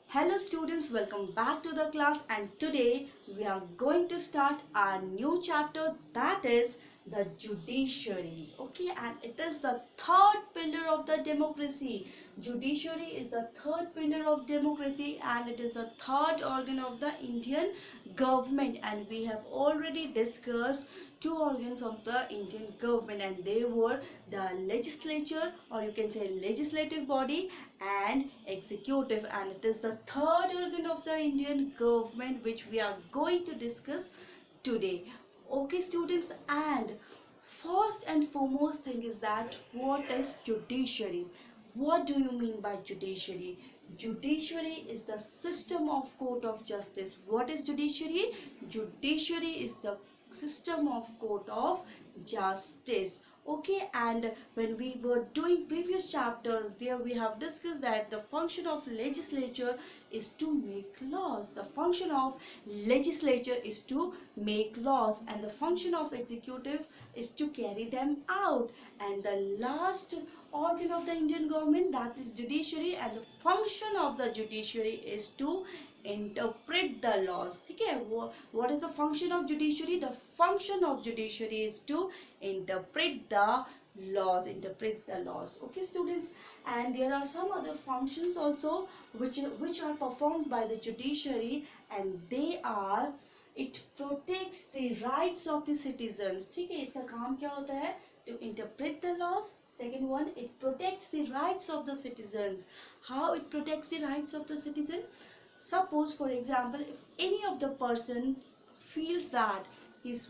Hello students, welcome back to the class, and today we are going to start our new chapter, that is the judiciary. Okay, and it is the third pillar of the democracy. Judiciary is the third pillar of democracy and it is the third organ of the Indian government, and we have already discussed two organs of the Indian government, and they were the legislature, or you can say legislative body, and executive, and it is the third organ of the Indian government which we are going to discuss today. Okay students, and first and foremost thing is that what is judiciary? What do you mean by judiciary? Judiciary is the system of court of justice. What is judiciary? Judiciary is the system of court of justice. Okay, and when we were doing previous chapters, there we have discussed that the function of legislature is to make laws. The function of legislature is to make laws, and the function of executive is to carry them out. And the last organ of the Indian government, that is judiciary, and the function of the judiciary is to interpret the laws. Okay, what is the function of judiciary? The function of judiciary is to interpret the laws. Okay students, and there are some other functions also which are performed by the judiciary, and they are, it protects the rights of the citizens. ठीक है, इसका काम क्या होता है? To interpret the laws. Second one, it protects the rights of the citizens. How it protects the rights of the citizen? Suppose, for example, if any of the person feels that his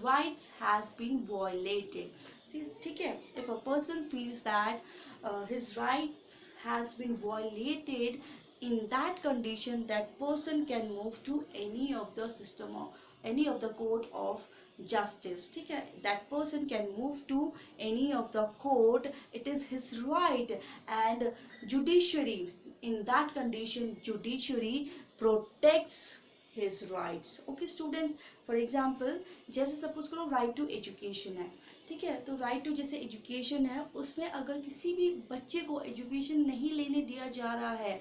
rights has been violated. ठीक है, if a person feels that his rights has been violated, in that condition that person can move to any of the system or any of the court of justice. ठीक है, that person can move to any of the court. It is his right, and judiciary, in that condition judiciary protects his rights. Okay students, for example, जैसे suppose करो right to education है, ठीक है, तो right to जैसे education है, उसमें अगर किसी भी बच्चे को एजुकेशन नहीं लेने दिया जा रहा है,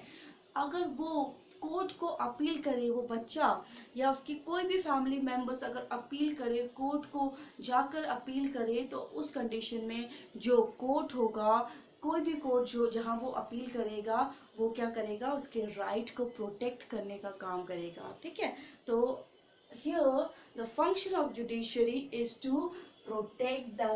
अगर वो कोर्ट को अपील करे, वो बच्चा या उसकी कोई भी फैमिली मेम्बर्स अगर अपील करे, कोर्ट को जाकर अपील करे, तो उस कंडीशन में जो कोर्ट होगा, कोई भी कोर्ट जो जहाँ वो अपील करेगा, वो क्या करेगा? उसके राइट को प्रोटेक्ट करने का काम करेगा. ठीक है, तो here the function of judiciary is to protect the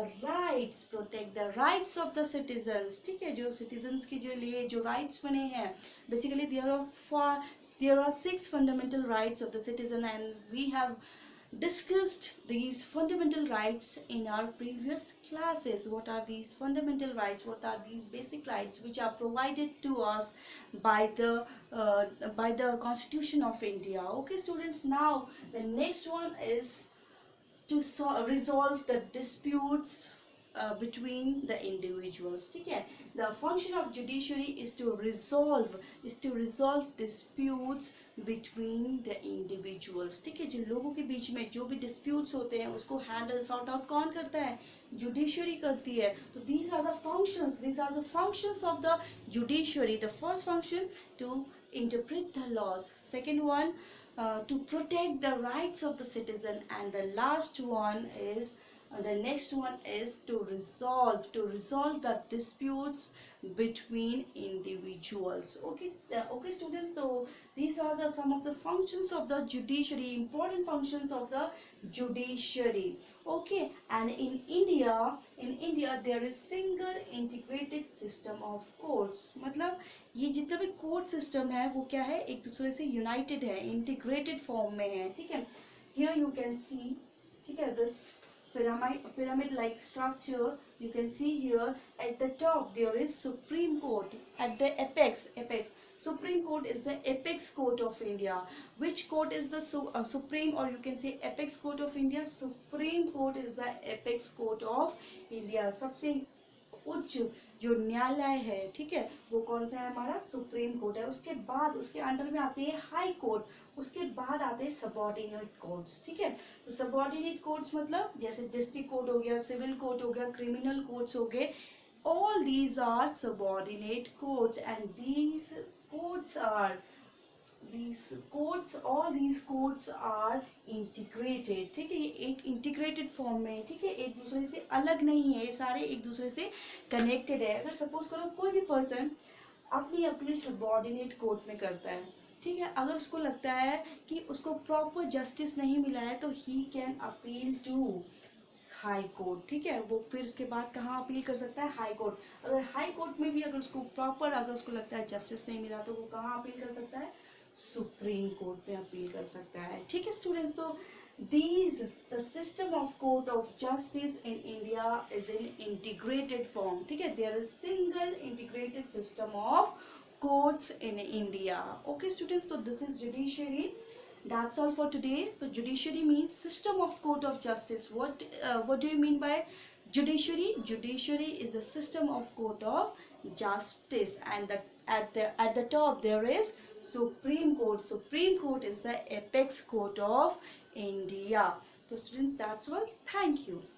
rights of the citizens. ठीक है, जो citizens के जो लिए जो rights बने हैं, basically there are 6 fundamental rights of the citizen, and we have discussed these fundamental rights in our previous classes. What are these fundamental rights? What are these basic rights which are provided to us by the Constitution of India? Okay students, now the next one is to resolve the disputes between the individuals. ठीक है, the function of judiciary is to resolve disputes between the individuals. ठीक है, जो लोगों के बीच में जो भी disputes होते हैं, उसको handle sort out कौन करता है? Judiciary करती है. तो these are the functions of the judiciary. The first function, to interpret the laws. Second one, to protect the rights of the citizen, and the next one is to resolve the disputes between individuals. Okay students, so these are some of the functions of the judiciary, important functions of the judiciary. Okay, and in India there is single integrated system of courts. मतलब ये जितना भी court system है वो क्या है? एक दूसरे से यूनाइटेड है, इंटीग्रेटेड फॉर्म में है. ठीक है, here you can see, ठीक है, this pyramid like structure. You can see here at the top there is Supreme Court. At the apex Supreme Court is the apex court of India. Which court is the supreme, or you can say apex court of India? Supreme Court is the apex court of India. सबसे उच्च जो न्यायालय है, ठीक है, वो कौन सा है? हमारा सुप्रीम कोर्ट है. उसके बाद उसके अंडर में आते हैं हाई कोर्ट, उसके बाद आते हैं सबऑर्डिनेट कोर्ट्स. ठीक है, तो सबऑर्डिनेट कोर्ट्स मतलब जैसे डिस्ट्रिक्ट कोर्ट हो गया, सिविल कोर्ट हो गया, क्रिमिनल कोर्ट्स हो गए. All these are subordinate courts, and these courts are all these courts are integrated, ठीक है, ये एक इंटीग्रेटेड फॉर्म में, ठीक है, एक दूसरे से अलग नहीं है, ये सारे एक दूसरे से कनेक्टेड है. अगर सपोज करो कोई भी पर्सन अपनी अपील सबॉर्डिनेट कोर्ट में करता है, ठीक है, अगर उसको लगता है कि उसको प्रॉपर जस्टिस नहीं मिला है तो he can appeal to high court, ठीक है, वो फिर उसके बाद कहाँ अपील कर सकता है, हाई कोर्ट. अगर हाई कोर्ट में भी अगर उसको प्रॉपर अगर उसको लगता है जस्टिस नहीं मिला तो वो कहाँ अपील कर सकता है, सुप्रीम कोर्ट में अपील कर सकता है. ठीक है स्टूडेंट्स, तो these the system of court of justice in India is in integrated form, ठीक है, there is single integrated system of courts in India. Okay students, so this is judiciary. That's all for today. So judiciary means system of court of justice. What do you mean by judiciary? Judiciary is the system of court of justice, and at the top there is Supreme Court. Supreme Court is the apex court of India. So students, that's all. Thank you.